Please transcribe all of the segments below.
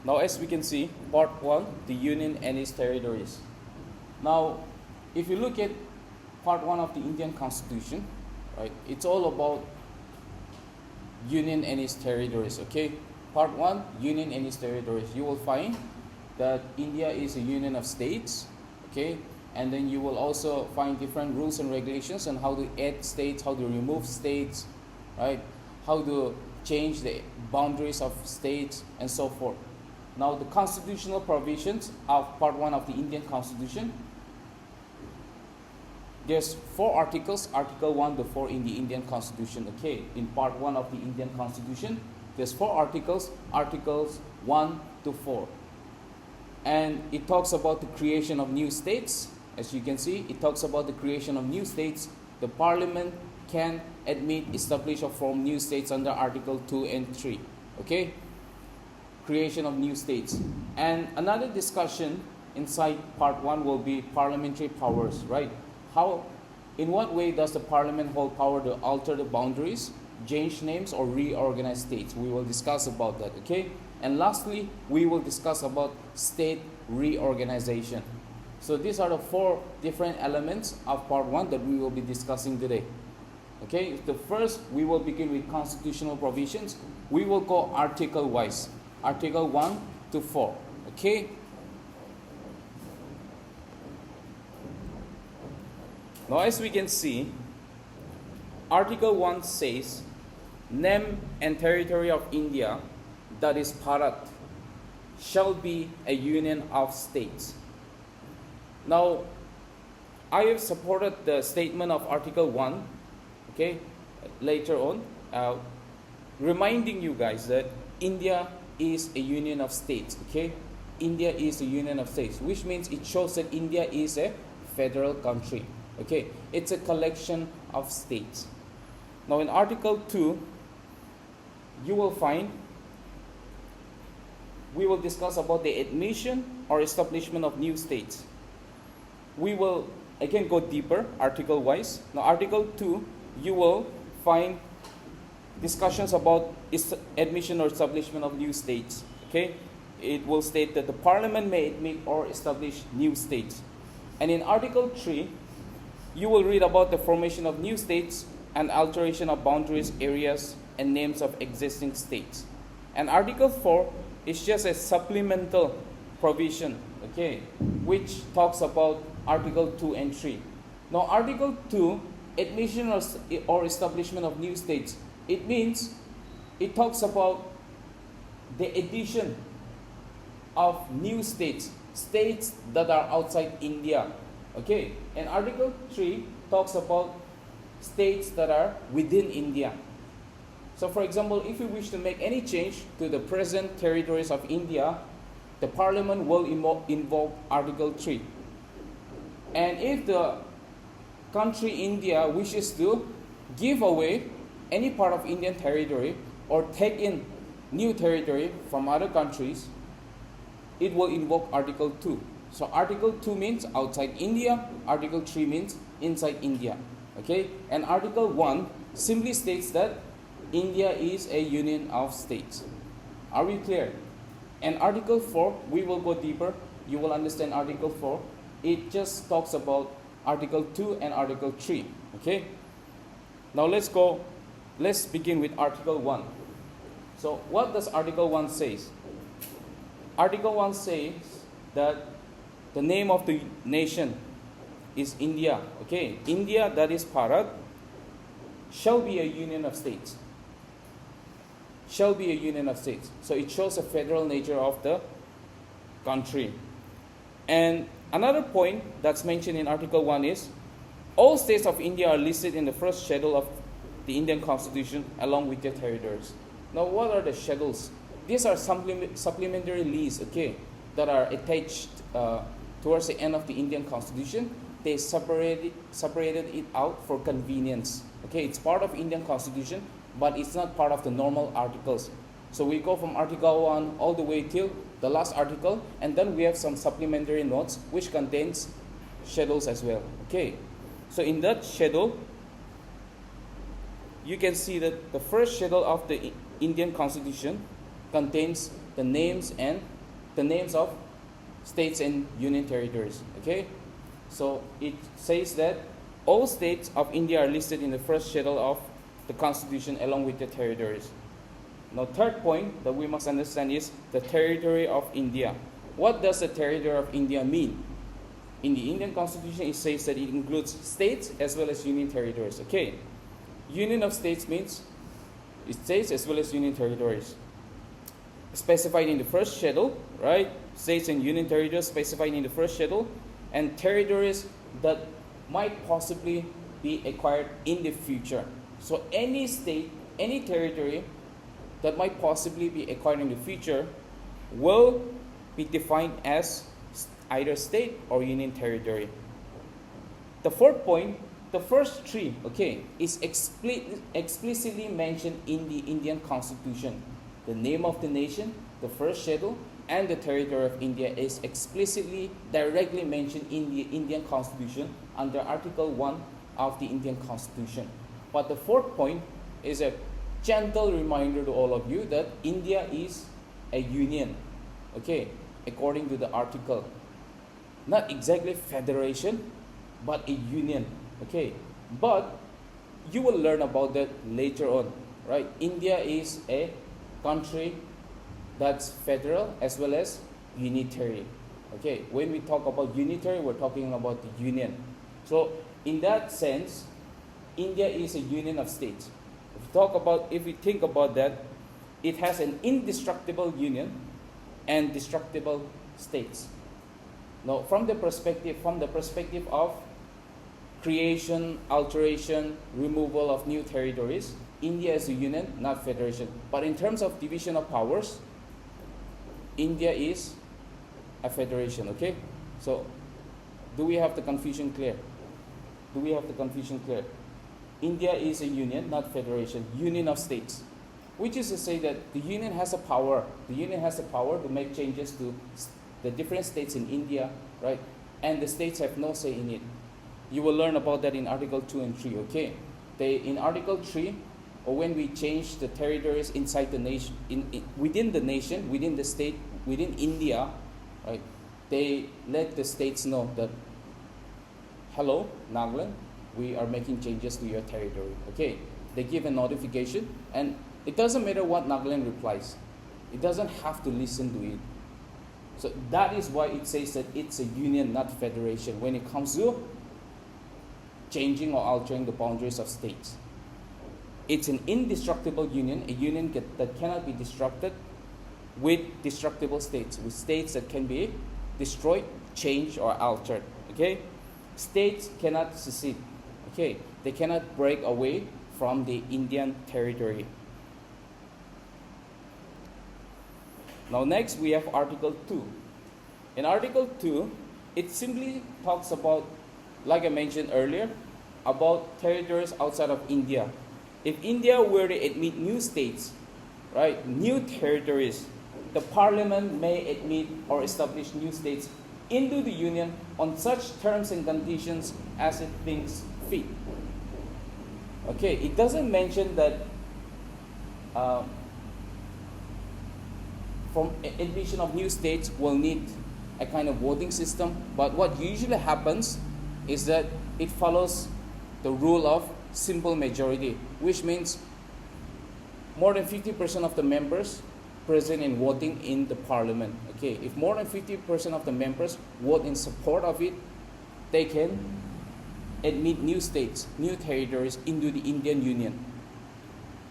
Now, as we can see, part 1, the Union and its territories. Now, if you look at part 1 of the Indian Constitution, right, it's all about Union and its territories, okay? Part 1, Union and its territories. You will find that India is a union of states, okay? And then you will also find different rules and regulations on how to add states, how to remove states, right? How to change the boundaries of states and so forth. Now, the constitutional provisions of part 1 of the Indian Constitution, there's 4 articles, article 1 to 4 in the Indian Constitution, okay? In part 1 of the Indian Constitution, there's 4 articles, articles 1 to 4. And it talks about the creation of new states. As you can see, it talks about the creation of new states. The parliament can admit, establish or form new states under article 2 and 3, okay? Creation of new states. And another discussion inside part 1 will be parliamentary powers, right? In what way does the parliament hold power to alter the boundaries, change names, or reorganize states? We will discuss about that, okay? And lastly, we will discuss about state reorganization. So these are the 4 different elements of part 1 that we will be discussing today. Okay, the first, we will begin with constitutional provisions. We will go article wise, article 1 to 4, okay? Now, as we can see, article 1 says, name and territory of India, that is Bharat, shall be a union of states. Now, I have supported the statement of article 1, okay, later on, reminding you guys that India is a union of states, okay? India is a union of states, which means it shows that India is a federal country, okay? It's a collection of states. Now, in article 2, you will find, we will discuss about the admission or establishment of new states. We will again go deeper, article wise. Now, article 2, you will find discussions about admission or establishment of new states, okay? It will state that the parliament may admit or establish new states. And in article 3, you will read about the formation of new states and alteration of boundaries, areas, and names of existing states. And article 4 is just a supplemental provision, okay, which talks about article 2 and 3. Now, article 2, admission or establishment of new states, it means it talks about the addition of new states, states that are outside India, okay? And article 3 talks about states that are within India. So, for example, if you wish to make any change to the present territories of India, the parliament will invoke article 3. And if the country India wishes to give away any part of Indian territory or take in new territory from other countries, it will invoke article 2. So article 2 means outside India, article 3 means inside India, okay? And article 1 simply states that India is a union of states. Are we clear? And article 4, we will go deeper. You will understand article 4. It just talks about article 2 and article 3, okay? Now let's begin with article 1. So what does article 1 say? Article 1 says that the name of the nation is India, okay? India, that is Bharat, shall be a union of states. Shall be a union of states. So it shows the federal nature of the country. And another point that's mentioned in article 1 is, all states of India are listed in the first schedule of the Indian Constitution along with their territories. Now, what are the schedules? These are supplementary lists, okay, that are attached towards the end of the Indian Constitution. They separated it out for convenience. Okay, it's part of Indian Constitution, but it's not part of the normal articles. So we go from article 1 all the way till the last article, and then we have some supplementary notes which contains schedules as well. Okay, so in that schedule, you can see that the first schedule of the Indian Constitution contains the names of states and union territories. Okay, so it says that all states of India are listed in the first schedule of the Constitution along with the territories. Now, third point that we must understand is the territory of India. What does the territory of India mean? In the Indian Constitution, it says that it includes states as well as union territories. Okay, union of states means states as well as union territories. Specified in the first schedule, right? States and union territories specified in the first schedule, and territories that might possibly be acquired in the future. So any state, any territory that might possibly be acquired in the future will be defined as either state or union territory. The fourth point, the first three, okay, is explicitly mentioned in the Indian Constitution. The name of the nation, the first schedule, and the territory of India is explicitly, directly mentioned in the Indian Constitution under Article 1 of the Indian Constitution. But the fourth point is a gentle reminder to all of you that India is a union, okay, according to the article. Not exactly federation, but a union, okay. But you will learn about that later on, right? India is a country that's federal as well as unitary. Okay, when we talk about unitary, we're talking about the union. So in that sense, India is a union of states. If we think about that, it has an indestructible union and destructible states. Now, from the perspective of creation, alteration, removal of new territories, India is a union, not federation. But in terms of division of powers, India is a federation, okay? So, do we have the confusion clear? India is a union, not federation, union of states. Which is to say that the union has a power. The union has the power to make changes to the different states in India, right? And the states have no say in it. You will learn about that in Article 2 and 3, okay? In Article 3, or when we change the territories inside the nation, within the nation, within the state, within India, right? They let the states know that, hello, Nagaland, we are making changes to your territory, okay? They give a notification, and it doesn't matter what Nagaland replies. It doesn't have to listen to it. So that is why it says that it's a union, not federation, when it comes to changing or altering the boundaries of states. It's an indestructible union, a union that cannot be destructed with destructible states, with states that can be destroyed, changed, or altered. Okay? States cannot secede. Okay? They cannot break away from the Indian territory. Now next we have Article 2. In Article 2, it simply talks about, like I mentioned earlier, about territories outside of India. If India were to admit new states, right, new territories, the Parliament may admit or establish new states into the Union on such terms and conditions as it thinks fit. Okay, it doesn't mention that from admission of new states will need a kind of voting system, but what usually happens is that it follows the rule of simple majority, which means more than 50% of the members present and voting in the parliament. Okay, if more than 50% of the members vote in support of it, they can admit new states, new territories into the Indian Union.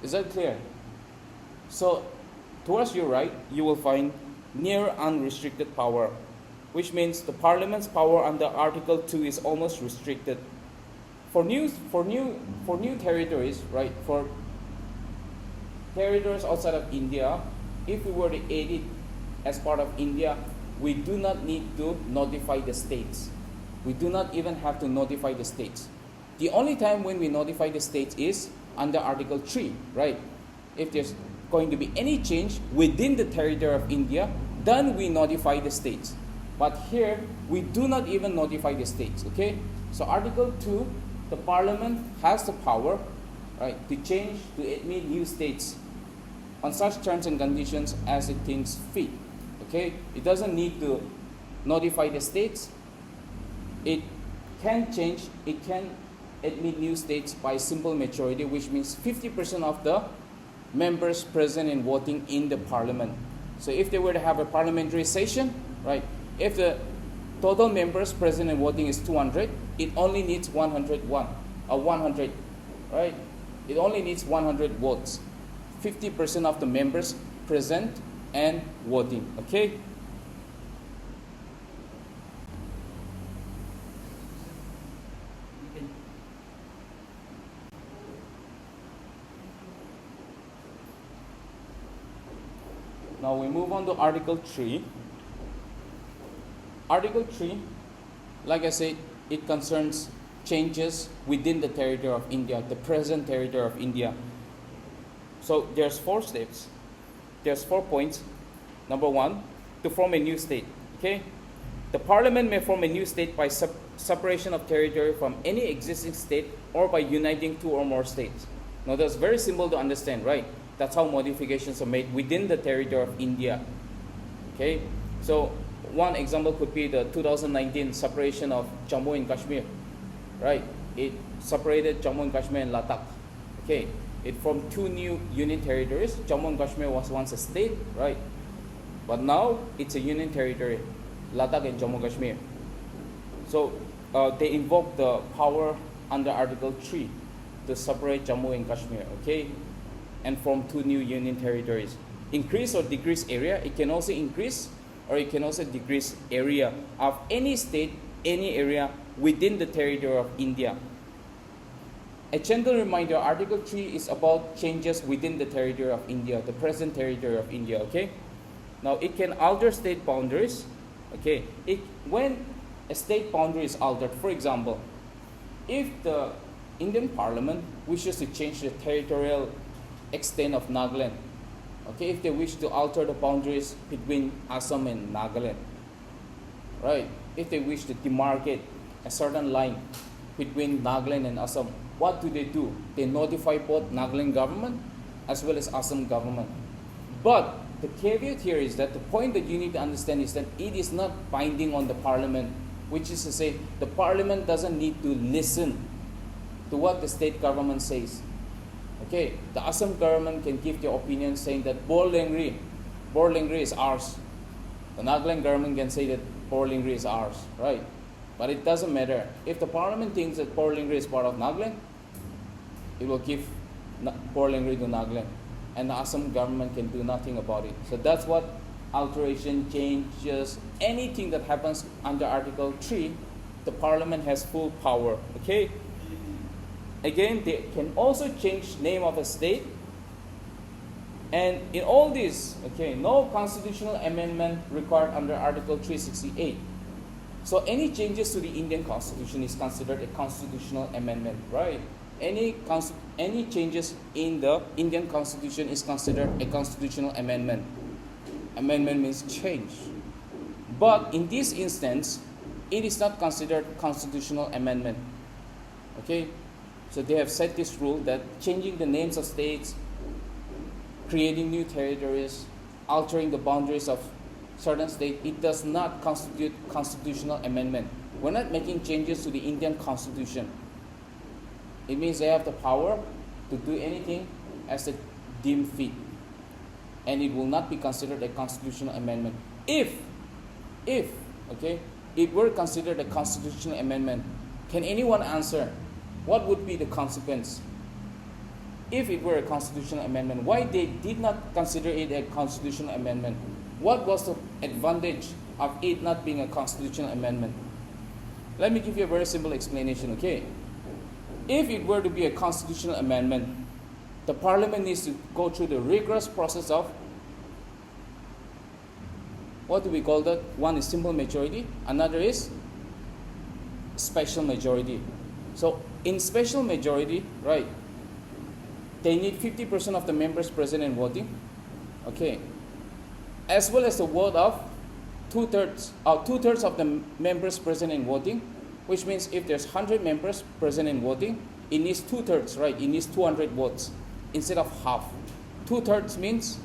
Is that clear? So, towards your right, you will find near unrestricted power, which means the Parliament's power under Article 2 is almost restricted. For new territories, right? For territories outside of India, if we were to add it as part of India, we do not need to notify the states. We do not even have to notify the states. The only time when we notify the states is under Article 3, right? If there's going to be any change within the territory of India, then we notify the states. But here, we do not even notify the states, okay? So Article 2, the Parliament has the power, right, to change, to admit new states on such terms and conditions as it thinks fit. Okay, it doesn't need to notify the states. It can change, it can admit new states by simple majority, which means 50% of the members present and voting in the parliament. So if they were to have a parliamentary session, right, if the total members present and voting is 200, it only needs 100, right? It only needs 100 votes. 50% of the members present and voting, okay? Now we move on to Article 3. Article 3, like I said, it concerns changes within the territory of India, the present territory of India. So there's 4 steps. There's 4 points. Number 1, to form a new state. Okay? The parliament may form a new state by separation of territory from any existing state or by uniting 2 or more states. Now that's very simple to understand, right? That's how modifications are made within the territory of India. Okay? So one example could be the 2019 separation of Jammu and Kashmir. Right? It separated Jammu and Kashmir and Ladakh. Okay? It formed 2 new union territories. Jammu and Kashmir was once a state, right? But now it's a union territory, Ladakh and Jammu and Kashmir. So they invoke the power under Article 3 to separate Jammu and Kashmir, okay? And form 2 new union territories. Increase or decrease area, it can also increase or it can also decrease area of any state, any area within the territory of India. A gentle reminder, Article 3 is about changes within the territory of India, the present territory of India, okay? Now, it can alter state boundaries, okay? When a state boundary is altered, for example, if the Indian Parliament wishes to change the territorial extent of Nagaland, okay, if they wish to alter the boundaries between Assam and Nagaland, right? If they wish to demarcate a certain line between Nagaland and Assam, what do? They notify both Nagaland government as well as Assam government. But the caveat here is that the point that you need to understand is that it is not binding on the parliament, which is to say the parliament doesn't need to listen to what the state government says. Okay, the Assam government can give their opinion saying that Bor Lengri is ours. The Nagaland government can say that Bor Lengri is ours, right? But it doesn't matter. If the parliament thinks that Bor Lengri is part of Nagaland, it will give Bor Lengri to Nagaland. And the Assam government can do nothing about it. So that's what alteration, changes, anything that happens under Article 3, the parliament has full power, okay? Again, they can also change name of a state. And in all this, okay, no constitutional amendment required under Article 368. So any changes to the Indian Constitution is considered a constitutional amendment, right? Any changes in the Indian Constitution is considered a constitutional amendment. Amendment means change. But in this instance, it is not considered constitutional amendment. Okay? So they have set this rule that changing the names of states, creating new territories, altering the boundaries of certain states, it does not constitute constitutional amendment. We're not making changes to the Indian Constitution. It means they have the power to do anything as they deem fit. And it will not be considered a constitutional amendment. If it were considered a constitutional amendment, can anyone answer what would be the consequence? If it were a constitutional amendment, why they did not consider it a constitutional amendment? What was the advantage of it not being a constitutional amendment? Let me give you a very simple explanation, okay? If it were to be a constitutional amendment, the parliament needs to go through the rigorous process of, what do we call that? One is simple majority, another is special majority. So in special majority, right, they need 50% of the members present and voting, okay, as well as the vote of two-thirds of the members present and voting, which means if there's 100 members present and voting, it needs two-thirds, right? It needs 200 votes instead of half. 2/3 means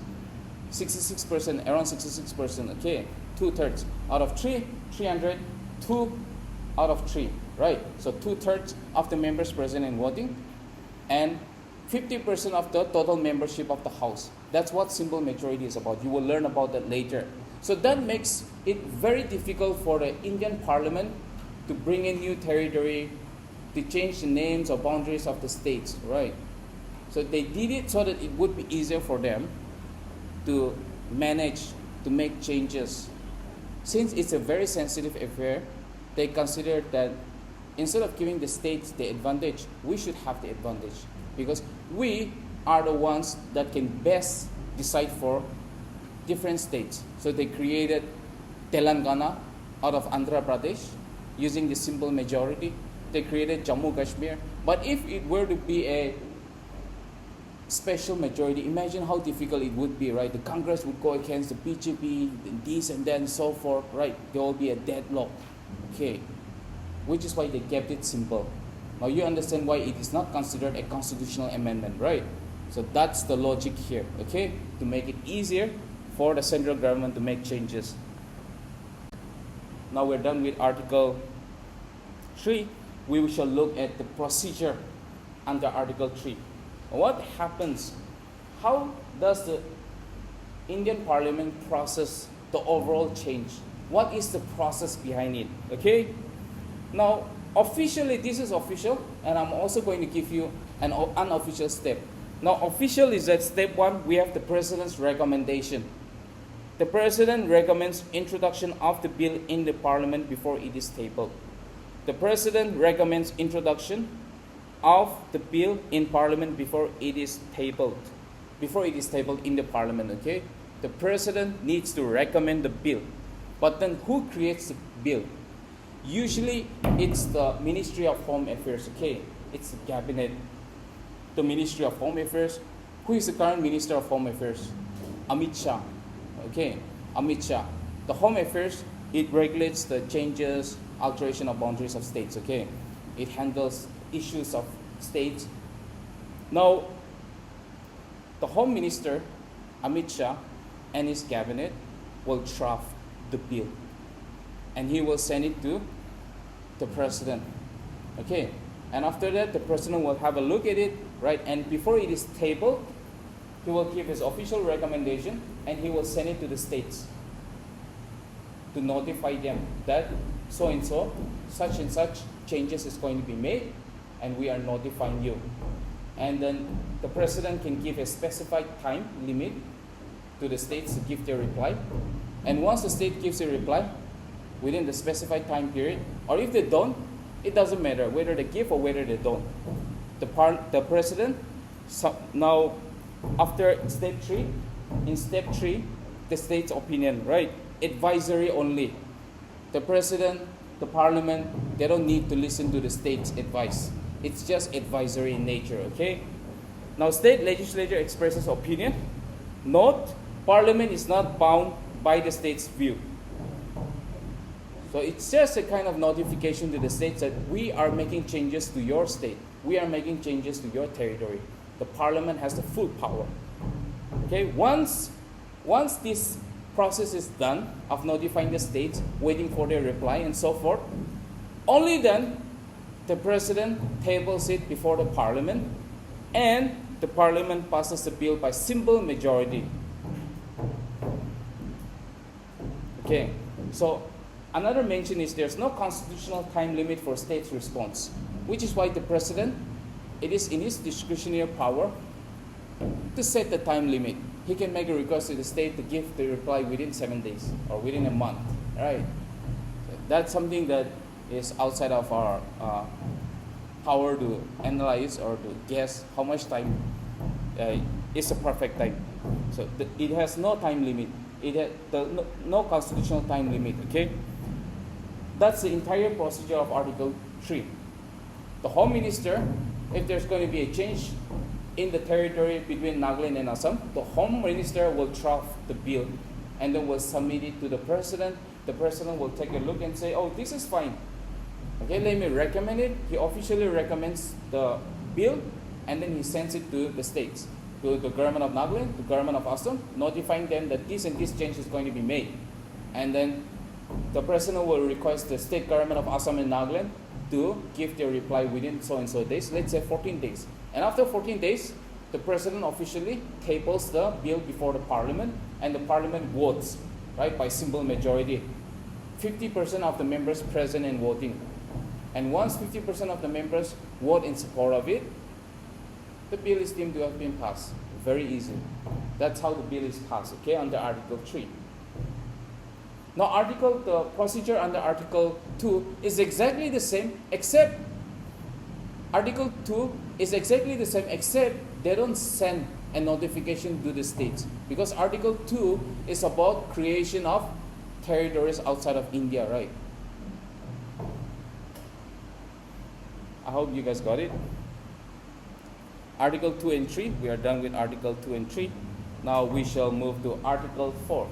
66%, around 66%, okay? 2/3 out of 300, 2 out of 3, right? So 2/3 of the members present and voting, and 50% of the total membership of the House. That's what simple majority is about. You will learn about that later. So that makes it very difficult for the Indian Parliament to bring in new territory, to change the names or boundaries of the states, right? So they did it so that it would be easier for them to manage, to make changes. Since it's a very sensitive affair, they considered that instead of giving the states the advantage, we should have the advantage, because we are the ones that can best decide for different states. So they created Telangana out of Andhra Pradesh using the simple majority. They created Jammu Kashmir. But if it were to be a special majority, imagine how difficult it would be, right? The Congress would go against the BJP, this and that and so forth, right? There will be a deadlock, okay? Which is why they kept it simple. Now you understand why it is not considered a constitutional amendment, right? So that's the logic here, okay? To make it easier for the central government to make changes. Now we're done with Article 3. We shall look at the procedure under Article 3. What happens? How does the Indian Parliament process the overall change? What is the process behind it? Okay? Now, officially, this is official, and I'm also going to give you an unofficial step. Now, official is that step 1, we have the President's recommendation. The President recommends introduction of the bill in the Parliament before it is tabled. The President recommends introduction of the bill in Parliament before it is tabled. Before it is tabled in the Parliament, okay? The President needs to recommend the bill. But then who creates the bill? Usually it's the Ministry of Home Affairs, okay? It's the Cabinet. The Ministry of Home Affairs. Who is the current Minister of Home Affairs? Amit Shah. Okay, Amit Shah. The Home Affairs, it regulates the changes, alteration of boundaries of states, okay? It handles issues of states. Now, the Home Minister, Amit Shah, and his cabinet will draft the bill. And he will send it to the President, okay? And after that, the President will have a look at it, right? And before it is tabled, he will give his official recommendation and he will send it to the states to notify them that so and so, such and such changes is going to be made, and we are notifying you. And then the President can give a specified time limit to the states to give their reply. And once the state gives a reply within the specified time period, or if they don't, it doesn't matter whether they give or whether they don't. The President, now after step 3, in step 3, the state's opinion, right? Advisory only. The President, the Parliament, they don't need to listen to the state's advice. It's just advisory in nature, okay? Now, state legislature expresses opinion. Note, Parliament is not bound by the state's view. So it's just a kind of notification to the states that we are making changes to your state. We are making changes to your territory. The Parliament has the full power. Okay, once this process is done of notifying the states, waiting for their reply and so forth, only then the President tables it before the Parliament, and the Parliament passes the bill by simple majority. Okay, so another mention is there's no constitutional time limit for states' response, which is why the President, it is in his discretionary power to set the time limit. He can make a request to the state to give the reply within 7 days or within a month, right? That's something that is outside of our power to analyze or to guess how much time is a perfect time. So it has no time limit. It has no constitutional time limit, okay? That's the entire procedure of Article 3. The Home Minister, if there's going to be a change in the territory between Nagaland and Assam, the Home Minister will draft the bill and then will submit it to the President. The President will take a look and say, oh, this is fine. Okay, let me recommend it. He officially recommends the bill and then he sends it to the states. to the government of Nagaland, the government of Assam, notifying them that this and this change is going to be made. And then the president will request the state government of Assam and Nagaland to give their reply within so and so days, let's say 14 days. And after 14 days, the president officially tables the bill before the parliament, and the parliament votes, right, by simple majority. 50% of the members present and voting. And once 50% of the members vote in support of it, the bill is deemed to have been passed. Very easy. That's how the bill is passed, okay, under Article 3. Now, the procedure under Article 2 is exactly the same, except Article 2 is exactly the same, except they don't send a notification to the states. Because Article 2 is about creation of territories outside of India, right? I hope you guys got it. Article 2 and 3, we are done with Article 2 and 3. Now we shall move to Article 4.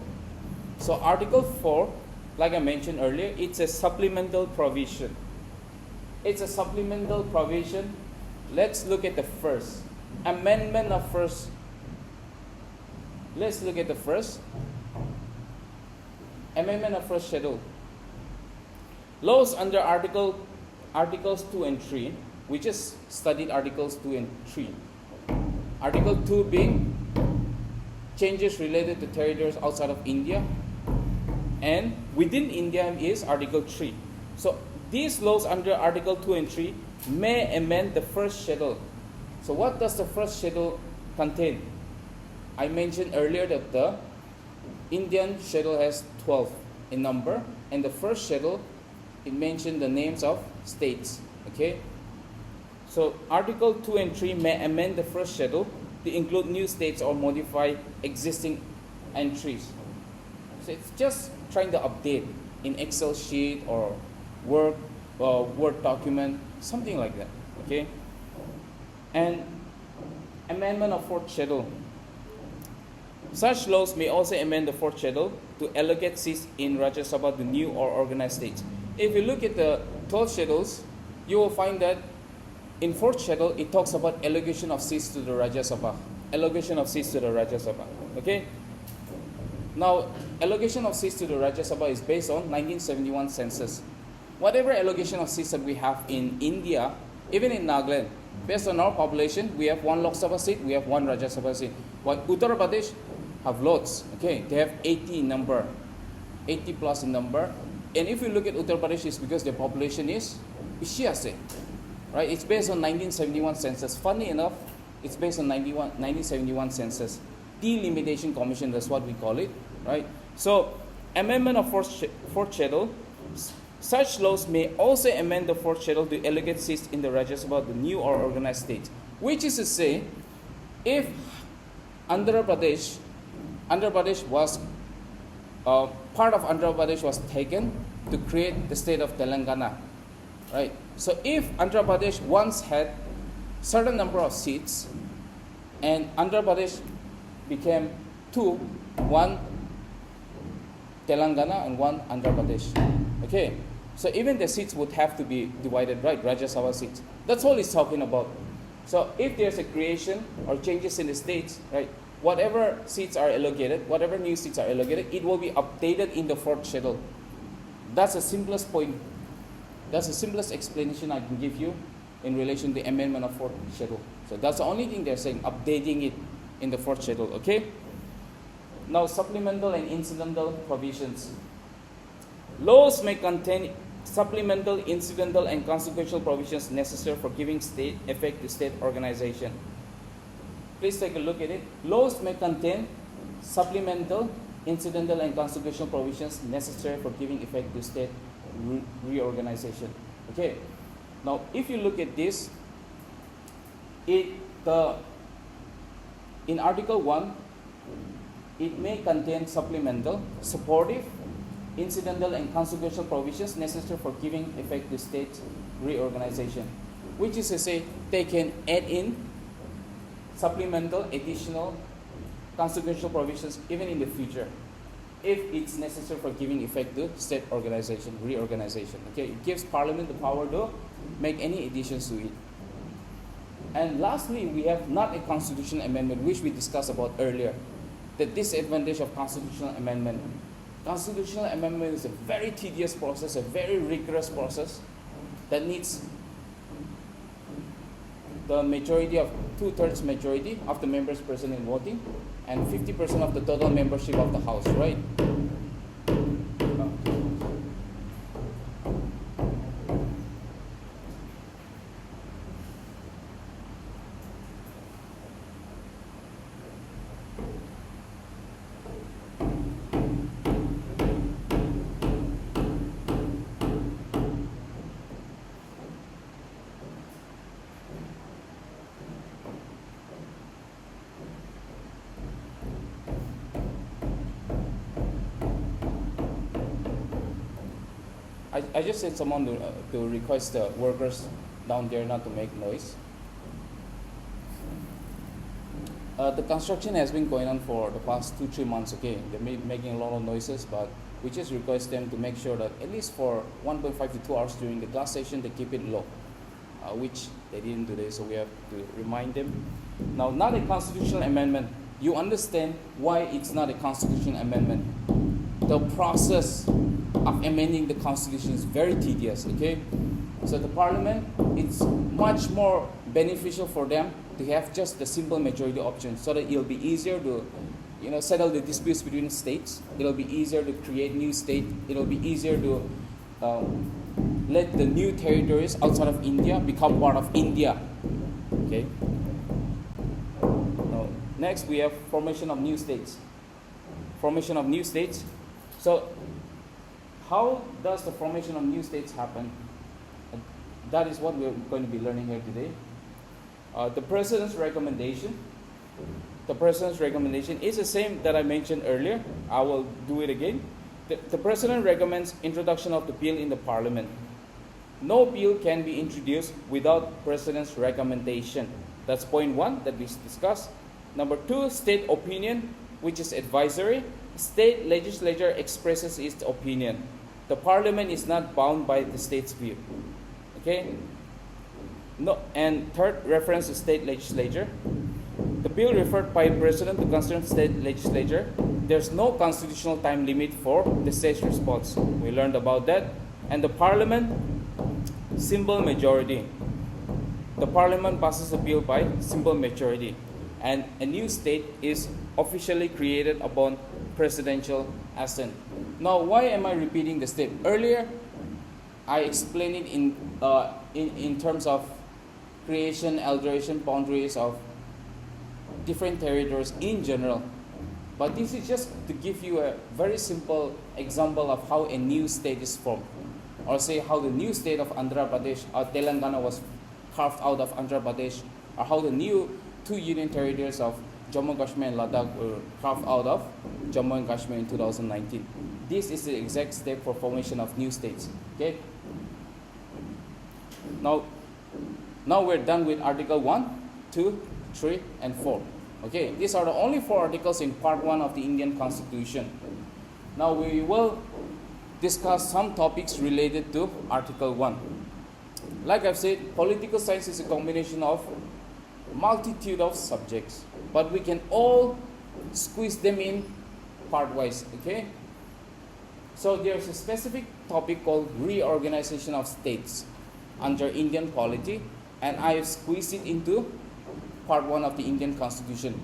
So Article 4, like I mentioned earlier, it's a supplemental provision. It's a supplemental provision. Let's look at the first. Amendment of first. Let's look at the first. Amendment of first schedule. Laws under Articles 2 and 3. We just studied Articles 2 and 3. Article 2 being changes related to territories outside of India. And within India is Article 3. So these laws under Article 2 and 3 may amend the first schedule. So what does the first schedule contain? I mentioned earlier that the Indian schedule has 12 in number, and the first schedule, it mentioned the names of states. Okay? So Article 2 and 3 may amend the first schedule to include new states or modify existing entries. So it's just trying to update in Excel sheet or Word document, something like that. Okay? And amendment of fourth schedule. Such laws may also amend the fourth schedule to allocate seats in Rajya Sabha to new or organized states. If you look at the 12 schedules, you will find that in fourth schedule it talks about allocation of seats to the Rajya Sabha. Allocation of seats to the Rajya Sabha. Okay? Now, allocation of seats to the Rajya Sabha is based on 1971 census. Whatever allocation of seats that we have in India, even in Nagaland, based on our population, we have one Lok Sabha seat, we have one Rajya Sabha seat. But Uttar Pradesh have lots. Okay, they have 80 in number, 80 plus in number. And if you look at Uttar Pradesh, it's because their population is Shia state, right? It's based on 1971 census. Funny enough, it's based on 1971 census. Delimitation Commission, that's what we call it, right? So, amendment of fourth schedule. Such laws may also amend the fourth schedule to allocate seats in the Rajya Sabha to new or organized states. Which is to say, if Andhra Pradesh was part of Andhra Pradesh was taken to create the state of Telangana, right? So if Andhra Pradesh once had certain number of seats, and Andhra Pradesh became two, one Telangana and one Andhra Pradesh, okay? So even the seats would have to be divided, right? Rajya Sabha seats. That's all he's talking about. So if there's a creation or changes in the states, right? Whatever seats are allocated, whatever new seats are allocated, it will be updated in the fourth schedule. That's the simplest point. That's the simplest explanation I can give you in relation to the amendment of fourth schedule. So that's the only thing they're saying, updating it in the fourth schedule, okay? Now, supplemental and incidental provisions. Laws may contain supplemental, incidental, and consequential provisions necessary for giving state effect to state organization. Please take a look at it. Laws may contain supplemental, incidental, and consequential provisions necessary for giving effect to state reorganization. Okay. Now, if you look at this, in Article 1, it may contain supplemental, supportive, incidental, and consequential provisions necessary for giving effect to state reorganization. Which is to say, they can add in supplemental, additional, consequential provisions even in the future, if it's necessary for giving effect to state organization, reorganization. Okay, it gives Parliament the power to make any additions to it. And lastly, we have not a constitutional amendment, which we discussed about earlier. The disadvantage of constitutional amendment. Constitutional amendment is a very tedious process, a very rigorous process that needs the majority of 2/3 majority of the members present in voting and 50% of the total membership of the House, right? I just said someone to request the workers down there not to make noise. The construction has been going on for the past 2-3 months, okay? They're making a lot of noises, but we just request them to make sure that at least for 1.5 to 2 hours during the class session, they keep it low, which they didn't today, so we have to remind them. Now, not a constitutional amendment. You understand why it's not a constitutional amendment. The process of amending the constitution is very tedious, okay? So the parliament, it's much more beneficial for them to have just the simple majority option so that it'll be easier to, settle the disputes between states. It'll be easier to create new state. It'll be easier to let the new territories outside of India become part of India, okay? Now, next we have formation of new states. Formation of new states. So, how does the formation of new states happen? That is what we're going to be learning here today. The President's recommendation. The President's recommendation is the same that I mentioned earlier. I will do it again. The President recommends introduction of the bill in the Parliament. No bill can be introduced without President's recommendation. That's point 1 that we discussed. Number 2, state opinion, which is advisory. State legislature expresses its opinion. The Parliament is not bound by the state's view. Okay? No, and third, reference to state legislature. The bill referred by President to concerned state legislature. There's no constitutional time limit for the state's response. We learned about that. And the Parliament, simple majority. The Parliament passes a bill by simple majority. And a new state is officially created upon presidential assent. Now, why am I repeating the step? Earlier, I explained it in terms of creation, alteration, boundaries of different territories in general. But this is just to give you a very simple example of how a new state is formed. Or say how the new state of Andhra Pradesh or Telangana was carved out of Andhra Pradesh, or how the new 2 union territories of Jammu Kashmir and Ladakh were carved out of Jammu and Kashmir in 2019. This is the exact step for formation of new states. Okay. Now we're done with Article 1, 2, 3, and 4. Okay, these are the only 4 articles in Part 1 of the Indian Constitution. Now we will discuss some topics related to Article 1. Like I've said, political science is a combination of multitude of subjects, but we can all squeeze them in part-wise, okay? So there's a specific topic called reorganization of states under Indian polity, and I have squeezed it into Part 1 of the Indian Constitution,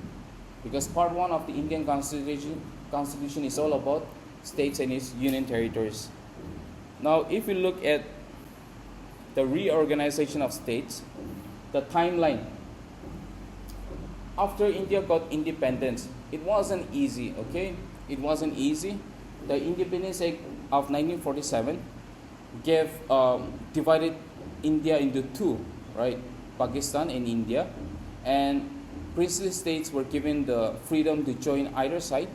because Part 1 of the Indian Constitution is all about states and its union territories. Now, if we look at the reorganization of states, the timeline. After India got independence, it wasn't easy, okay? It wasn't easy. The Independence Act of 1947 divided India into 2, right? Pakistan and India. And princely states were given the freedom to join either side.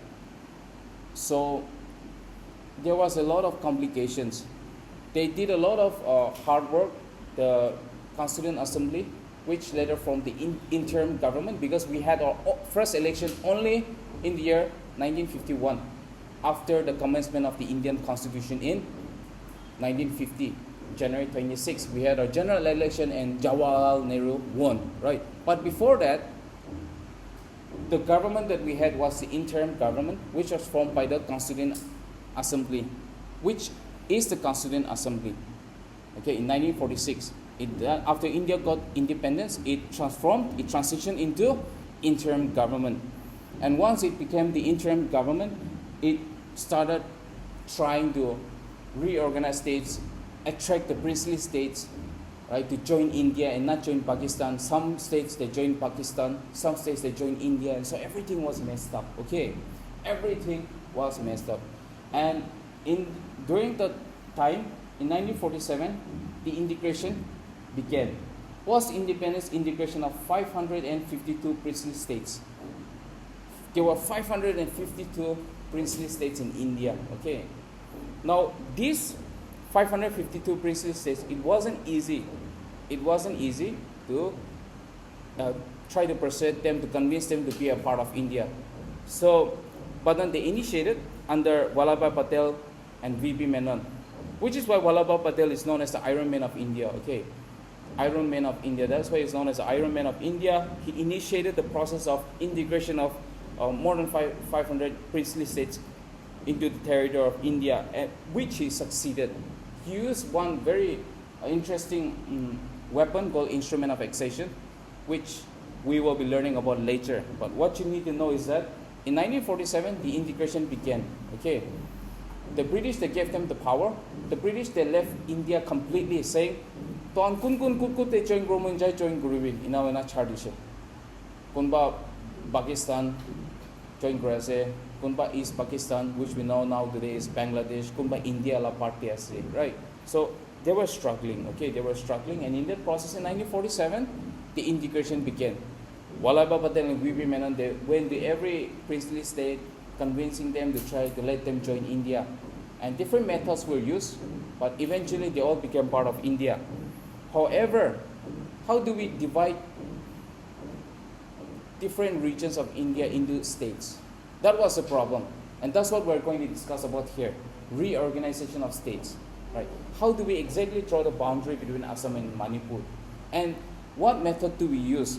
So there was a lot of complications. They did a lot of hard work, the Constituent Assembly, which later formed the interim government, because we had our first election only in the year 1951, after the commencement of the Indian Constitution in 1950. January 26, we had a general election and Jawaharlal Nehru won, right? But before that, the government that we had was the interim government, which was formed by the Constituent Assembly, which is the Constituent Assembly. Okay, in 1946, after India got independence, it transitioned into interim government. And once it became the interim government, it started trying to reorganize states, attract the princely states, right, to join India and not join Pakistan. Some states they joined Pakistan, some states they joined India, and so everything was messed up. Okay, everything was messed up. And during the time in 1947, the integration began. Post-independence integration of 552 princely states. There were 552 princely states in India. Okay. Now these 552 princely states, it wasn't easy. It wasn't easy to try to persuade them, to convince them to be a part of India. So, but then they initiated under Vallabhbhai Patel and V.P. Menon, which is why Vallabhbhai Patel is known as the Iron Man of India. Okay, Iron Man of India. That's why he's known as the Iron Man of India. He initiated the process of integration of more than 500 princely states into the territory of India, which he succeeded. He used one very interesting weapon called instrument of accession, which we will be learning about later. But what you need to know is that in 1947, the integration began. Okay, the British, they gave them the power. The British, they left India completely, saying, "Ton kun te join gromun jai join grubil ina wana chardishe." Kunba Pakistan join grase, kunba East Pakistan, which we know now today is Bangladesh, kunba India la party ase, right? So they were struggling. Okay, they were struggling, and in that process, in 1947, the integration began. Vallabhbhai Patel and V.P. Menon, they went to every princely state, convincing them to try to let them join India. And different methods were used, but eventually they all became part of India. However, how do we divide different regions of India into states? That was the problem. And that's what we're going to discuss about here. Reorganization of states. Right? How do we exactly draw the boundary between Assam and Manipur? And what method do we use?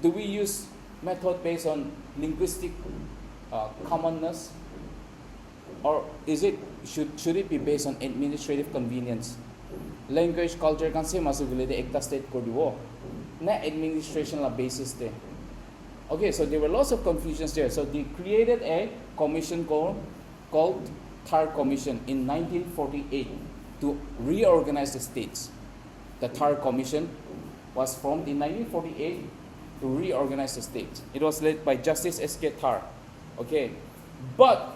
Do we use method based on linguistic commonness? Or should it be based on administrative convenience? Language, culture can say masugule the ekta state ko diwo. Na administration la basis de. Okay, so there were lots of confusions there. So they created a commission called Thar Commission in 1948 to reorganize the states. The Thar Commission was formed in 1948 to reorganize the states. It was led by Justice S.K. Thar. Okay, but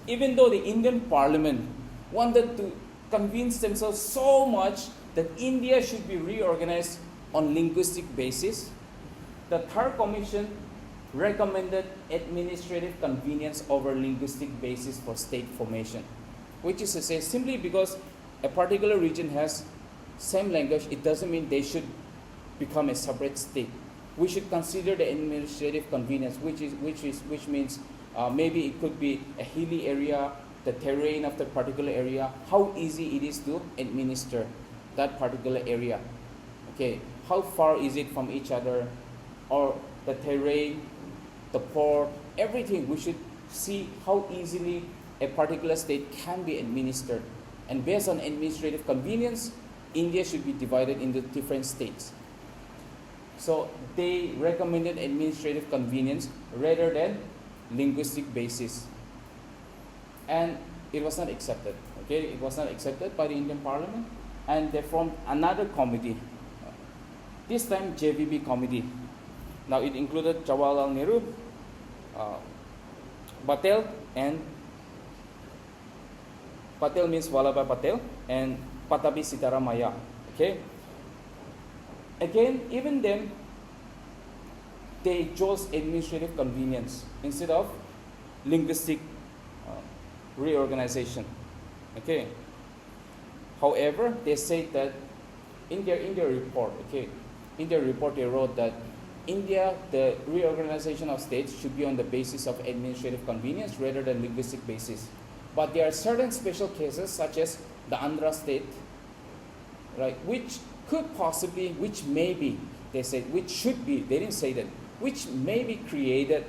even though the Indian Parliament wanted to convince themselves so much that India should be reorganized on linguistic basis, the Thar Commission recommended administrative convenience over linguistic basis for state formation, which is to say, simply because a particular region has same language, it doesn't mean they should become a separate state. We should consider the administrative convenience, which means maybe it could be a hilly area, the terrain of the particular area, how easy it is to administer that particular area. Okay, how far is it from each other, or the terrain, the port, everything. We should see how easily a particular state can be administered. And based on administrative convenience, India should be divided into different states. So they recommended administrative convenience rather than linguistic basis. And it was not accepted. Okay, it was not accepted by the Indian Parliament, and they formed another committee. This time JVB committee. Now it included Jawaharlal Nehru, Patel, and Patel means Vallabhbhai Patel, and Patabi Sitaramaya. Okay. Again, even then, they chose administrative convenience instead of linguistic reorganization. Okay. However, they said that in their report, they wrote that India, the reorganization of states should be on the basis of administrative convenience rather than linguistic basis. But there are certain special cases, such as the Andhra state, right? Which could possibly, which maybe, they said, which should be, they didn't say that, which may be created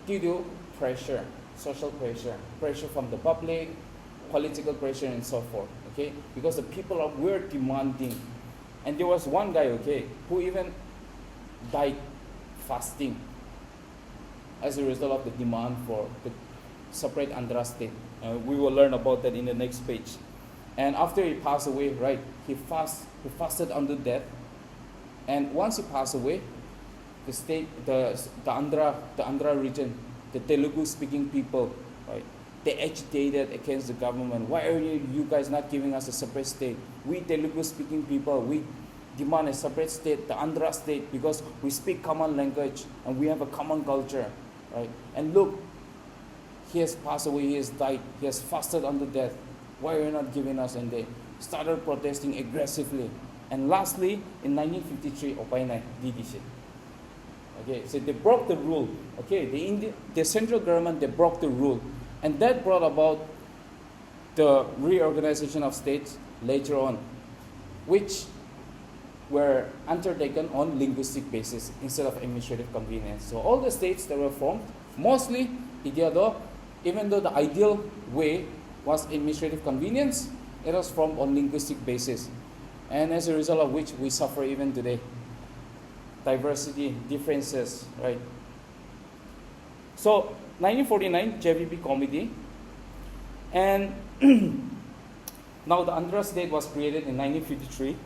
due to pressure, social pressure, pressure from the public, political pressure, and so forth, okay? Because the people were demanding. And there was one guy, okay, who even died fasting as a result of the demand for the separate Andhra state. We will learn about that in the next page. And after he passed away, right, he fasted unto death. And once he passed away, the state, the Andhra region, the Telugu speaking people, right, they agitated against the government. Why are you guys not giving us a separate state? We Telugu speaking people, we demand a separate state, the Andhra state, because we speak common language and we have a common culture, right? And look, he has passed away, he has died, he has fasted unto death. Why are you not giving us? And they started protesting aggressively. And lastly, in 1953, Opainai did this. Okay, so they broke the rule. Okay, the central government, they broke the rule. And that brought about the reorganization of states later on, which were undertaken on linguistic basis instead of administrative convenience. So all the states that were formed, mostly, even though the ideal way was administrative convenience, it was formed on linguistic basis. And as a result of which we suffer even today. Diversity, differences, right? So 1949, JVP Committee, and now the Andhra state was created in 1953.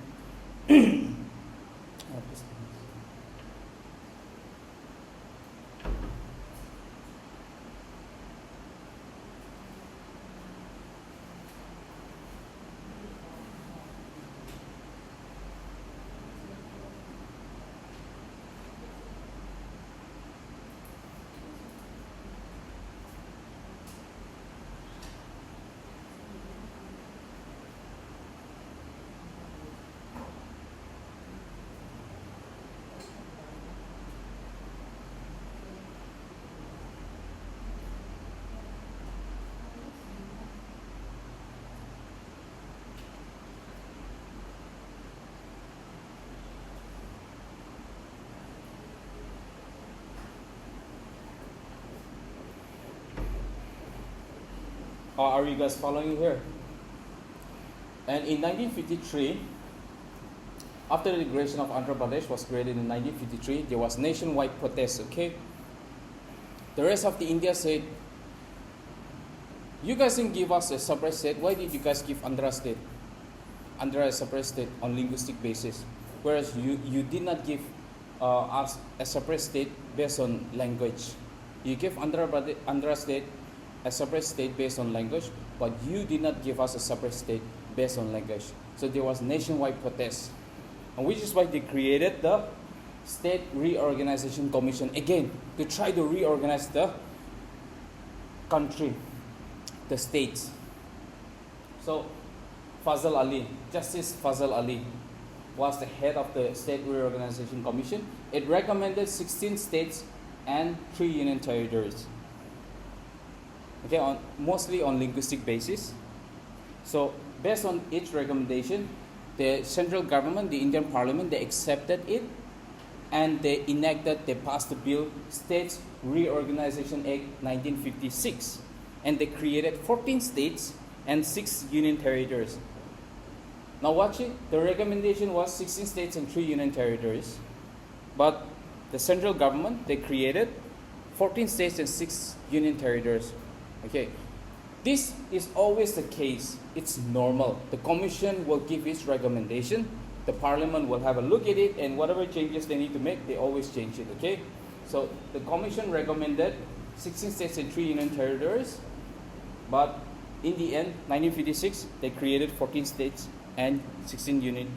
Are you guys following here? And in 1953, after the creation of Andhra Pradesh was created in 1953, there was nationwide protest, okay? The rest of the India said, you guys didn't give us a separate state, why did you guys give Andhra state? Andhra a separate state on linguistic basis, whereas you did not give us a separate state based on language. You gave Andhra state a separate state based on language, but you did not give us a separate state based on language. So there was nationwide protest, and which is why they created the State Reorganization Commission again to try to reorganize the country, the states. So Justice Fazal Ali was the head of the State Reorganization Commission. It recommended 16 states and 3 union territories. Okay, mostly on linguistic basis. So based on its recommendation, the central government, the Indian Parliament, they accepted it, and they passed the bill, States Reorganization Act 1956, and they created 14 states and 6 union territories. Now watch it, the recommendation was 16 states and 3 union territories, but the central government, they created 14 states and 6 union territories. Okay, this is always the case. It's normal. The commission will give its recommendation. The parliament will have a look at it, and whatever changes they need to make, they always change it. Okay, so the commission recommended 16 states and 3 union territories, but in the end, 1956, they created 14 states and 16 union.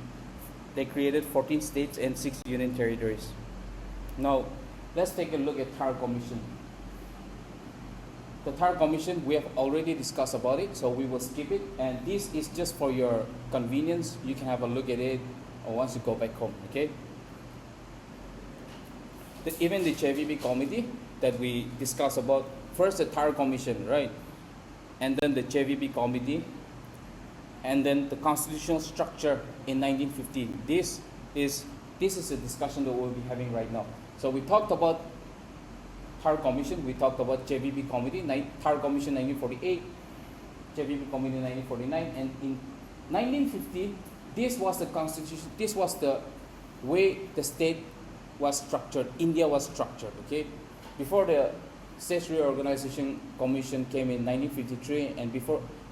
They created 14 states and 6 union territories. Now, let's take a look at Thar Commission. The Thar Commission, we have already discussed about it, so we will skip it. And this is just for your convenience. You can have a look at it or once you go back home, okay? Even the JVP committee that we discussed about, first the Thar Commission, right? And then the JVP committee. and then the constitutional structure in 1950. This is a discussion that we'll be having right now. So we talked about Third Commission, we talked about JVP Committee, Third Commission 1948, JVP Committee 1949, and in 1950, this was the constitution, this was the way the state was structured, India was structured, okay? Before the State Reorganization Commission came in 1953, and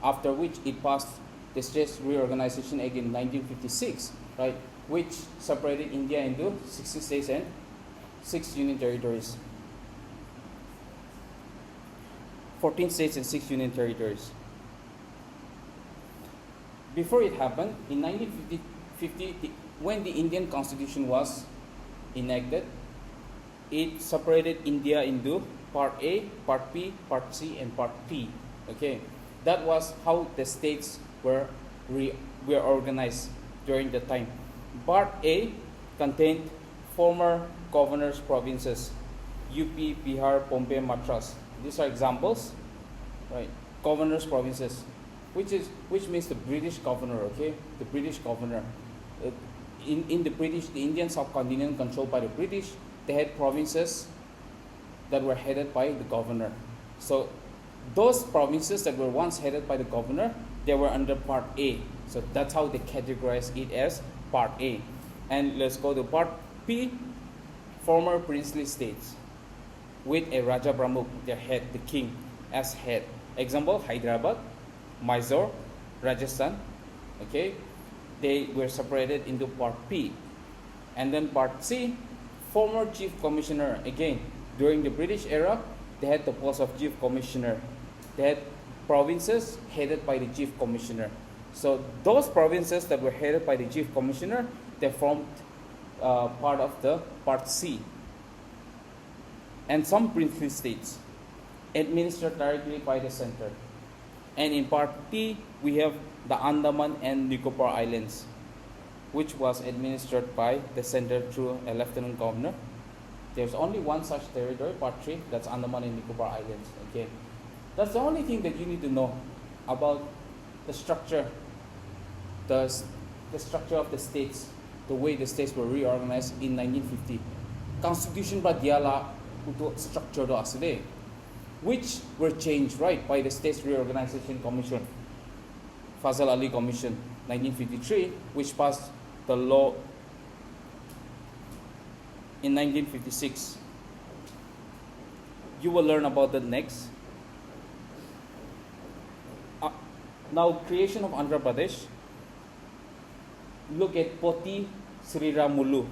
after which it passed the State Reorganization Act in 1956, right? Which separated India into 60 states and 6 union territories. 14 states and 6 union territories. Before it happened, in 1950, when the Indian Constitution was enacted, it separated India into Part A, Part B, Part C, and Part P. Okay, that was how the states were organized during the time. Part A contained former governors' provinces, UP, Bihar, Bombay, Madras. These are examples, right? Governors' provinces, which means the British governor. Okay, the British governor. In the Indian subcontinent controlled by the British, they had provinces that were headed by the governor. So those provinces that were once headed by the governor, they were under Part A. So that's how they categorize it as Part A. And let's go to Part P, former princely states, with a Raja Pramukh, their head, the king, as head. Example, Hyderabad, Mysore, Rajasthan. Okay, they were separated into Part P. And then Part C, former chief commissioner. Again, during the British era, they had the post of chief commissioner. They had provinces headed by the chief commissioner. So those provinces that were headed by the chief commissioner, they formed part of the Part C. And some princely states administered directly by the center. And in Part T, we have the Andaman and Nicobar Islands, which was administered by the center through a lieutenant governor. There's only one such territory, Part 3, that's Andaman and Nicobar Islands. Okay, that's the only thing that you need to know about the structure, the structure of the states, the way the states were reorganized in 1950. Constitution ba diala untuk structure do aside, which were changed, right, by the States Reorganization Commission, Fazal Ali Commission, 1953, which passed the law in 1956. You will learn about that next. Now, creation of Andhra Pradesh. Look at Poti Sri Ramulu.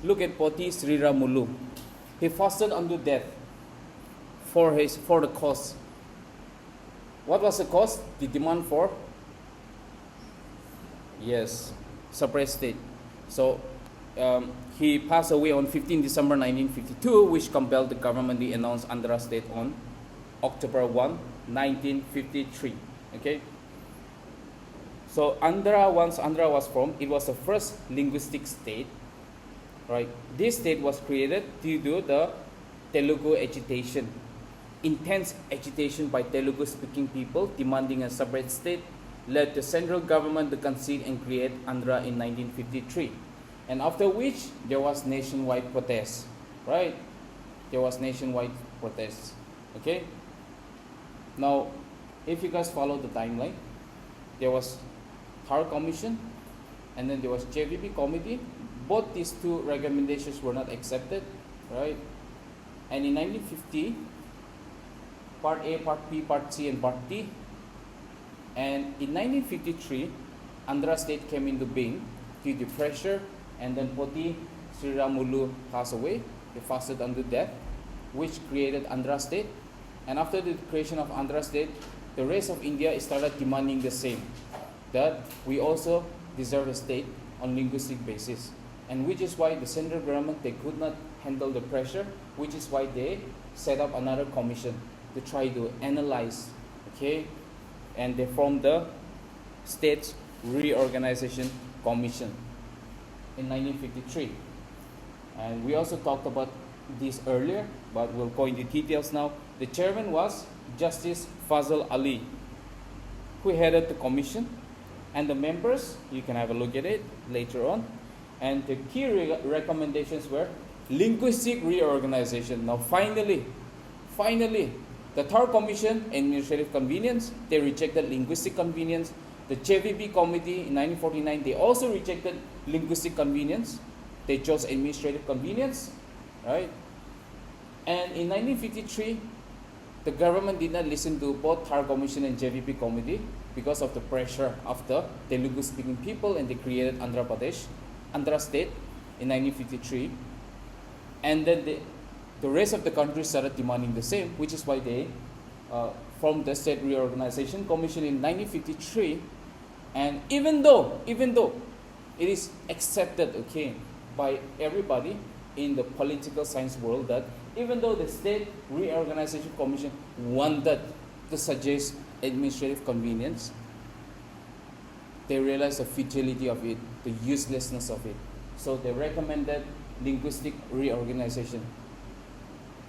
Look at Poti Sri Ramulu. He fasted unto death for the cause. What was the cause? The demand for, yes, separate state. So he passed away on 15 December 1952, which compelled the government to announce Andhra state on October 1, 1953. Okay. So once Andhra was formed, it was the first linguistic state, right? This state was created due to the Telugu agitation, intense agitation by Telugu-speaking people demanding a separate state, led the central government to concede and create Andhra in 1953. And after which, there was nationwide protests, right? There was nationwide protests, okay? Now, if you guys follow the timeline, there was Third Commission, and then there was JVP Committee. Both these two recommendations were not accepted, right? And in 1950, Part A, Part B, Part C, and Part D. And in 1953, Andhra state came into being due to pressure, and then Poti Sri Ramulu passed away. He fasted unto death, which created Andhra state. And after the creation of Andhra state, the rest of India started demanding the same, that we also deserve a state on linguistic basis. And which is why the central government, they could not handle the pressure, which is why they set up another commission to try to analyze, okay? And they formed the States Reorganization Commission in 1953. And we also talked about this earlier, but we'll go into details now. The chairman was Justice Fazal Ali, who headed the commission, and the members, you can have a look at it later on. And the key recommendations were linguistic reorganization. Now finally, the third commission, administrative convenience, they rejected linguistic convenience. The JVP committee in 1949, they also rejected linguistic convenience. They chose administrative convenience, right? And in 1953, the government did not listen to both Third Commission and JVP committee because of the pressure of the Telugu-speaking people, and they created Andhra State in 1953. And then the rest of the country started demanding the same, which is why they formed the State Reorganization Commission in 1953. And even though it is accepted, okay, by everybody in the political science world that even though the State Reorganization Commission wanted to suggest administrative convenience, they realized the futility of it, the uselessness of it. So they recommended linguistic reorganization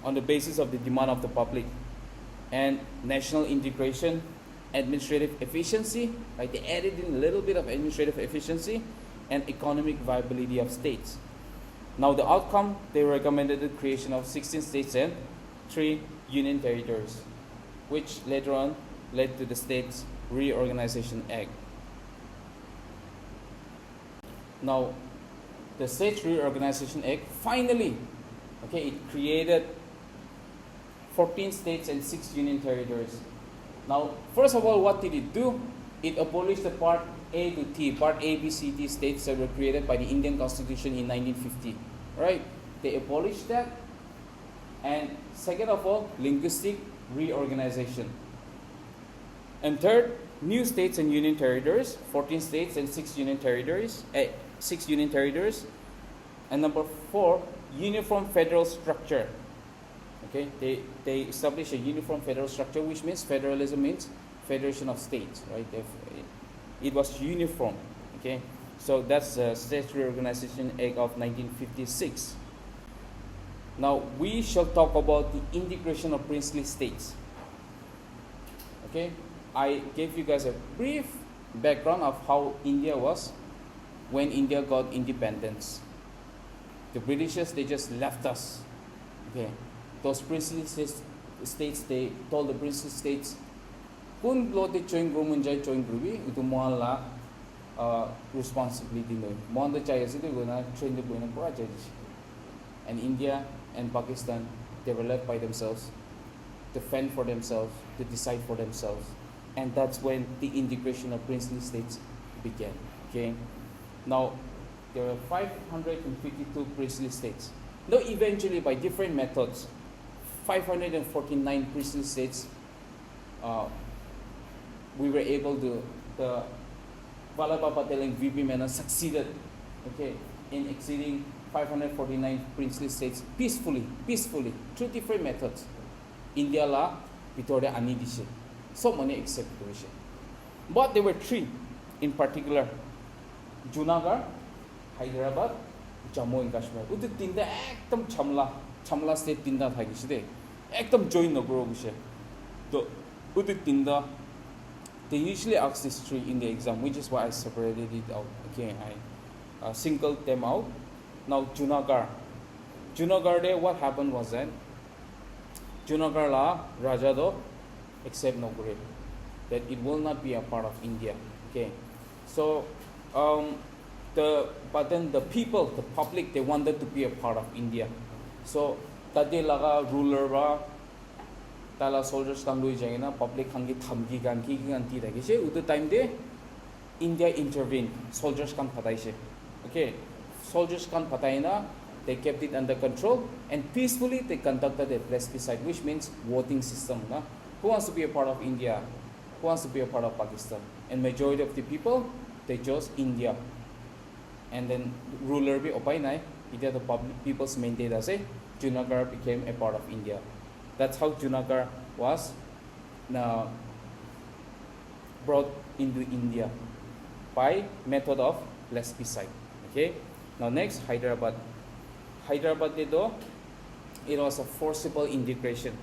on the basis of the demand of the public, and national integration, administrative efficiency, right? They added in a little bit of administrative efficiency and economic viability of states. Now the outcome, they recommended the creation of 16 states and 3 union territories, which later on led to the States Reorganization Act. Now, the States Reorganization Act finally, okay, it created 14 states and 6 union territories. Now, first of all, what did it do? It abolished the Part A to T, Part A, B, C, D states that were created by the Indian Constitution in 1950. Right? They abolished that. And second of all, linguistic reorganization. And third, new states and union territories, 14 states and 6 union territories. And number 4, uniform federal structure. Okay, they established a uniform federal structure, which means federalism means federation of states, right? It was uniform. Okay, so that's the State Reorganization Act of 1956. Now we shall talk about the integration of princely states. Okay, I gave you guys a brief background of how India was when India got independence. The Britishers, they just left us. Okay, those princely states, they told the princely states, "Kun lote join grumunjai join grubi itu mohalla responsibility no. Mohanda chai ase to guna train the buena project." And India and Pakistan, they were left by themselves to fend for themselves, to decide for themselves, and that's when the integration of princely states began. Okay, now there were 552 princely states. Though eventually, by different methods, 549 princely states, we were able to, the Vallabha Patel and VP Menon succeeded, okay, in exceeding 549 princely states peacefully, through different methods. India la Victoria ani dishe, so many except dishe. But there were 3 in particular: Junagadh, Hyderabad, Jammu and Kashmir. Udu tinda ekdom chamla state tinda thagishide, ekdom join no grow bishe. So udu tinda, they usually ask this 3 in the exam, which is why I separated it out. Okay, I singled them out. Now Junagadh, what happened was that Junagadh la Raja do accept no grade, that it will not be a part of India. Okay, so but then the people, the public, they wanted to be a part of India. So tade laga ruler ba tala soldiers kan lui jayena public hangi thamgi ganki ganti dagise utu time de India intervened, soldiers kan pataise. Okay, soldiers kan pataina, they kept it under control and peacefully they conducted a plebiscite, which means voting system. Na? Who wants to be a part of India? Who wants to be a part of Pakistan? And majority of the people, they chose India. And then ruler be opai nai, ida the public people's maintained as a Junagadh became a part of India. That's how Junagadh was brought into India by method of plebiscite. Okay. Now next, Hyderabad. Hyderabad dedo, it was a forcible integration.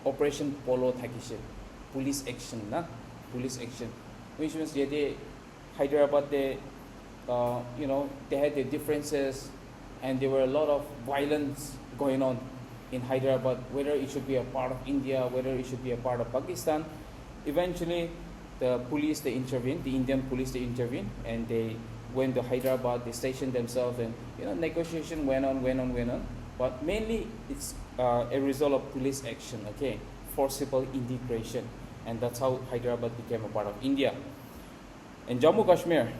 Operation Polo thakishe, police action na, police action. which means Hyderabad, they had their differences, and there were a lot of violence going on in Hyderabad, whether it should be a part of India, whether it should be a part of Pakistan. Eventually, the Indian police, they intervened, and they went to Hyderabad, they stationed themselves, and negotiation went on. But mainly, it's a result of police action, okay, forcible integration, and that's how Hyderabad became a part of India. In Jammu Kashmir,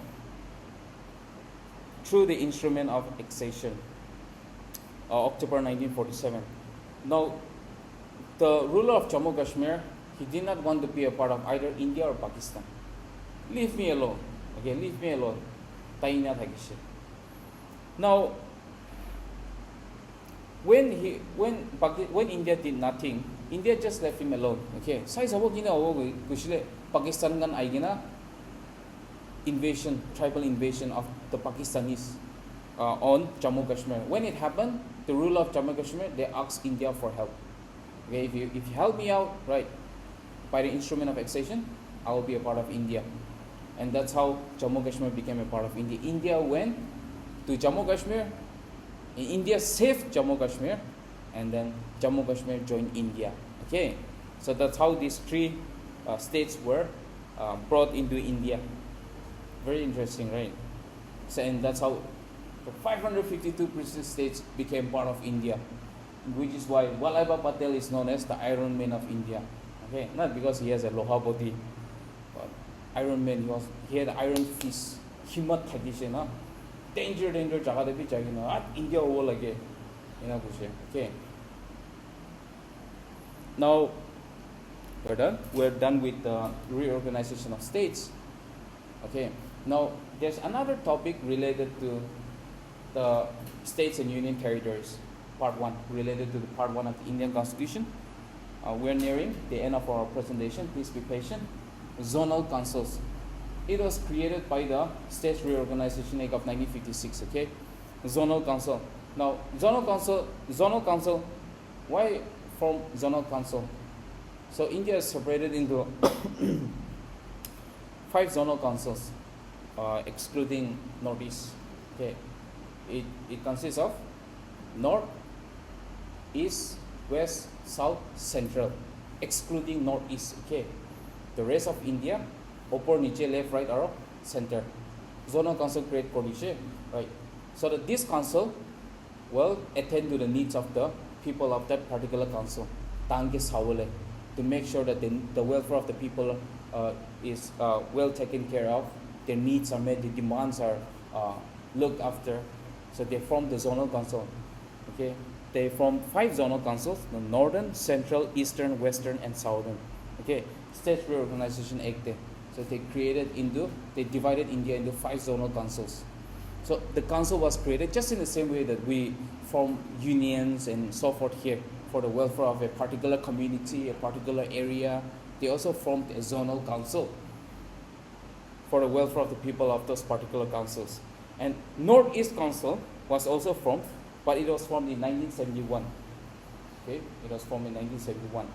through the instrument of accession, October 1947. Now, the ruler of Jammu Kashmir, he did not want to be a part of either India or Pakistan. Leave me alone. Okay, leave me alone. Now, when India did nothing, India just left him alone. Okay, Pakistan gan aigina invasion, tribal invasion of the Pakistanis on Jammu Kashmir. When it happened, the ruler of Jammu Kashmir, they asked India for help. Okay, if you help me out, right, by the instrument of accession, I will be a part of India. And that's how Jammu Kashmir became a part of India. India went to Jammu Kashmir, India saved Jammu Kashmir, and then Jammu Kashmir joined India. Okay, so that's how these three states were brought into India. Very interesting, right? So, and that's how the 552 princely states became part of India, which is why Vallabhbhai Patel is known as the Iron Man of India. Okay, not because he has a loha body, but Iron Man. He had iron fist. Himat thakise na. Danger jaga debi jagi na. India over lage. Okay. Now we're done. We're done with the reorganization of states. Okay. Now there's another topic related to the states and union territories. Part 1, related to the part 1 of the Indian Constitution. We're nearing the end of our presentation. Please be patient. Zonal councils. It was created by the States Reorganization Act of 1956. Okay, zonal council. Now, zonal council. Why form zonal council? So India is separated into 5 zonal councils, excluding Northeast. Okay, it consists of North, East, West, South, Central, excluding Northeast. Okay, the rest of India, upper, niche, left, right, arrow, center. Zonal council create coalition, right? So that this council will attend to the needs of the people of that particular council. To make sure that the welfare of the people is well taken care of, their needs are met, the demands are looked after. So they form the zonal council. Okay, they form 5 zonal councils: the northern, central, eastern, western, and southern. Okay, State Reorganization Act. So they divided India into 5 zonal councils. So the council was created just in the same way that we form unions and so forth here for the welfare of a particular community, a particular area. They also formed a zonal council for the welfare of the people of those particular councils. And Northeast Council was also formed, but it was formed in 1971. Okay, it was formed in 1971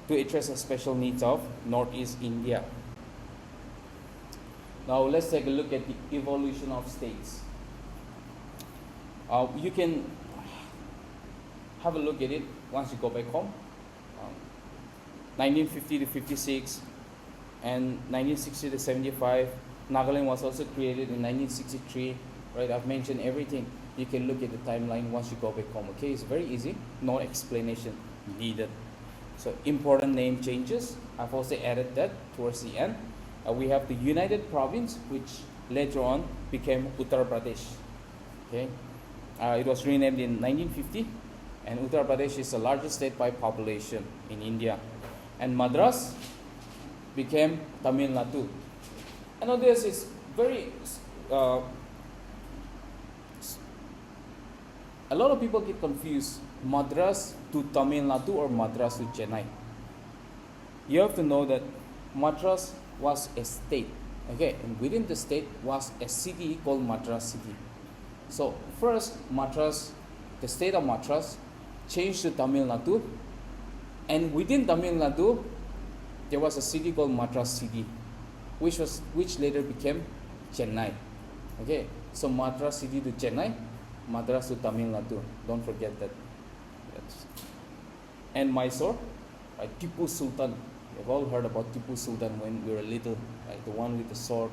to address the special needs of Northeast India. Now let's take a look at the evolution of states. You can have a look at it once you go back home. 1950 to 56 and 1960 to 75. Nagaland was also created in 1963. Right, I've mentioned everything. You can look at the timeline once you go back home. Okay, it's very easy. No explanation needed. So important name changes. I've also added that towards the end. We have the United Province, which later on became Uttar Pradesh. Okay, it was renamed in 1950, and Uttar Pradesh is the largest state by population in India. And Madras became Tamil Nadu. I know this is very. A lot of people get confused. Madras to Tamil Nadu or Madras to Chennai. You have to know that Madras was a state, okay, and within the state was a city called Madras City. So first, Madras, the state of Madras, changed to Tamil Nadu, and within Tamil Nadu, there was a city called Madras City, which later became Chennai. Okay, so Madras City to Chennai, Madras to Tamil Nadu. Don't forget that. And Mysore, right? Tipu Sultan. We've all heard about Tipu Sultan when we were little, right? The one with the sword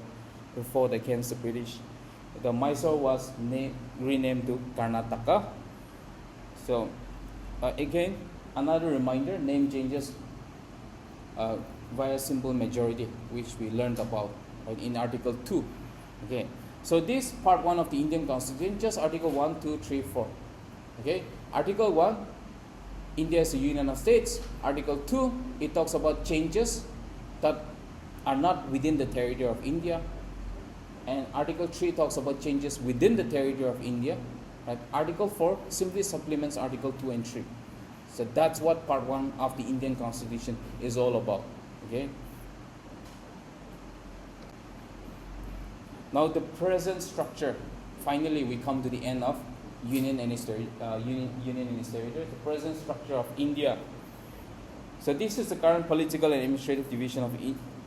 who fought against the British. The Mysore was renamed to Karnataka. So again, another reminder: name changes via simple majority, which we learned about in Article 2. Okay, so this part 1 of the Indian Constitution, just Article 1, 2, 3, 4. Okay, Article 1, India is a union of states. Article 2, it talks about changes that are not within the territory of India. And Article 3 talks about changes within the territory of India. Right? Article 4 simply supplements Article 2 and 3. So that's what part 1 of the Indian Constitution is all about. Okay. Now the present structure. Finally, we come to the end of union and its territory. The present structure of India. So this is the current political and administrative division of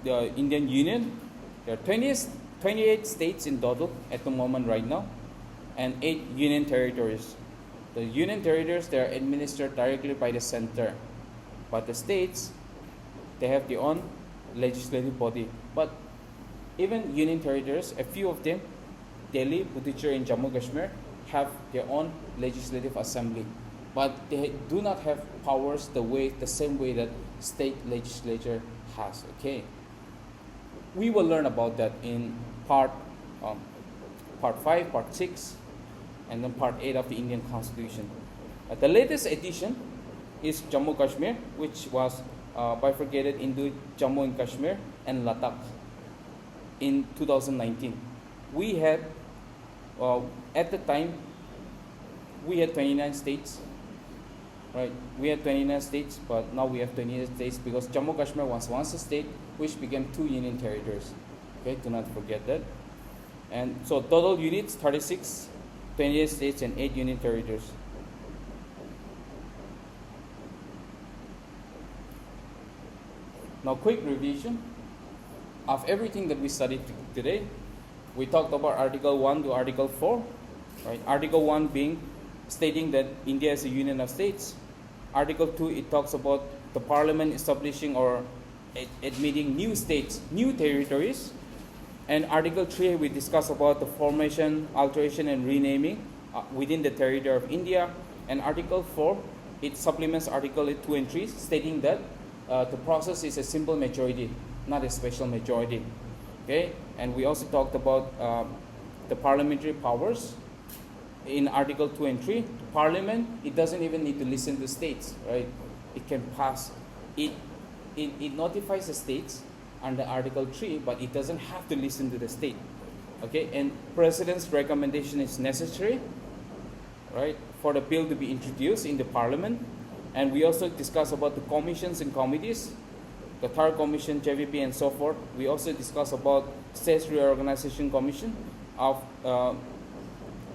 the Indian Union. There are 28 states in total at the moment right now, and 8 union territories. The union territories, they are administered directly by the center, but the states, they have their own legislative body. But even union territories, a few of them, Delhi, Puducherry, and Jammu Kashmir, have their own legislative assembly, but they do not have powers the same way that state legislature has. Okay, we will learn about that in part 5, part 6, and then part 8 of the Indian Constitution. The latest edition is Jammu Kashmir, which was bifurcated into Jammu and Kashmir and Ladakh in 2019. We had, at the time, we had 29 states, right? We had 29 states, but now we have 28 states because Jammu Kashmir was once a state, which became 2 union territories. Okay, do not forget that. And so total units, 36, 28 states and 8 union territories. Now, quick revision of everything that we studied today. We talked about Article 1 to Article 4. Right? Article 1 being stating that India is a union of states. Article 2, it talks about the parliament establishing or admitting new states, new territories. And Article 3, we discuss about the formation, alteration, and renaming within the territory of India. And Article 4, it supplements Article 2 and 3, stating that the process is a simple majority, not a special majority. Okay, and we also talked about the parliamentary powers in Article 2 and 3. Parliament, it doesn't even need to listen to states, right? It can pass. It notifies the states under Article 3, but it doesn't have to listen to the state. Okay, and President's recommendation is necessary, right, for the bill to be introduced in the Parliament. And we also discuss about the commissions and committees, the Third Commission, JVP, and so forth. We also discuss about States Reorganization Commission of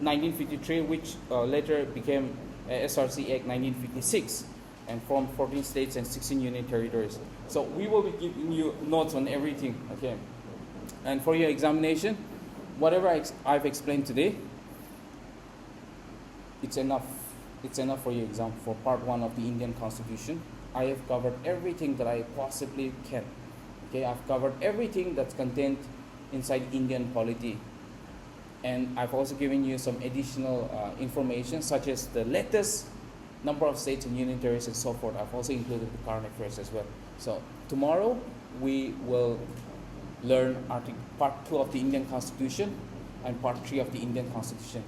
1953, which later became SRC Act 1956, and formed 14 states and 16 union territories. So we will be giving you notes on everything, okay? And for your examination, whatever I've explained today, it's enough. It's enough for your exam for part 1 of the Indian Constitution. I have covered everything that I possibly can. Okay, I've covered everything that's contained inside Indian polity. And I've also given you some additional information, such as the latest number of states and union territories and so forth. I've also included the current affairs as well. So tomorrow we will learn part 2 of the Indian Constitution and part 3 of the Indian Constitution.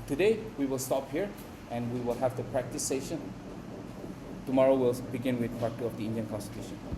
Today we will stop here and we will have the practice session. Tomorrow we'll begin with part 2 of the Indian Constitution.